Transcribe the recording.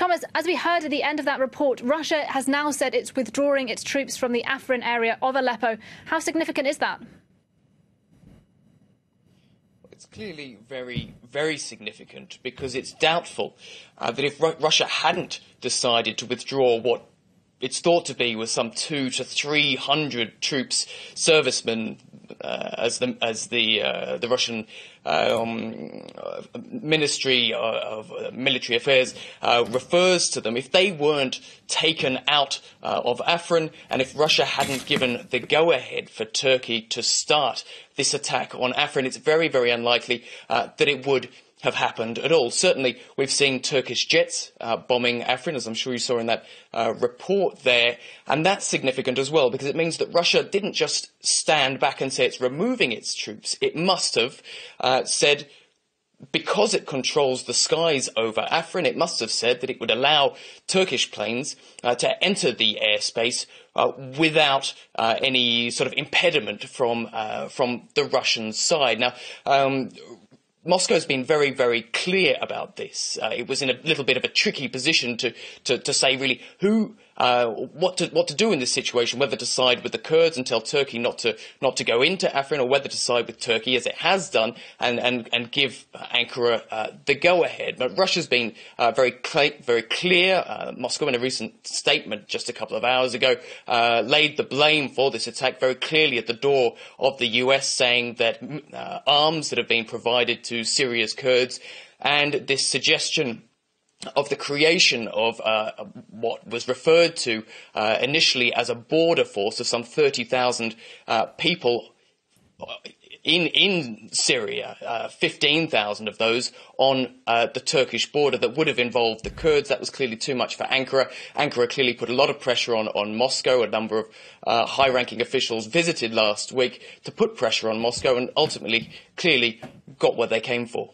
Thomas, as we heard at the end of that report, Russia has now said it's withdrawing its troops from the Afrin area of Aleppo. How significant is that? It's clearly very, very significant because it's doubtful that if Russia hadn't decided to withdraw what it's thought to be was some 200 to 300 troops, servicemen, as the Russian Ministry of Military Affairs refers to them. If they weren't taken out of Afrin, and if Russia hadn't given the go-ahead for Turkey to start this attack on Afrin, it's very, very unlikely that it would have happened at all. Certainly, we've seen Turkish jets bombing Afrin, as I'm sure you saw in that report there, and that's significant as well because it means that Russia didn't just stand back and say it's removing its troops. It must have said, because it controls the skies over Afrin, it must have said that it would allow Turkish planes to enter the airspace without any sort of impediment from the Russian side. Now, Moscow's been very, very clear about this. It was in a little bit of a tricky position to say really what to do in this situation, whether to side with the Kurds and tell Turkey not to go into Afrin, or whether to side with Turkey, as it has done, and give Ankara the go-ahead. But Russia's been very clear. Moscow, in a recent statement just a couple of hours ago, laid the blame for this attack very clearly at the door of the US, saying that arms that have been provided to Syria's Kurds and this suggestion of the creation of what was referred to initially as a border force of some 30,000 people in Syria, 15,000 of those on the Turkish border, that would have involved the Kurds. That was clearly too much for Ankara. Ankara clearly put a lot of pressure on Moscow. A number of high-ranking officials visited last week to put pressure on Moscow and ultimately clearly got what they came for.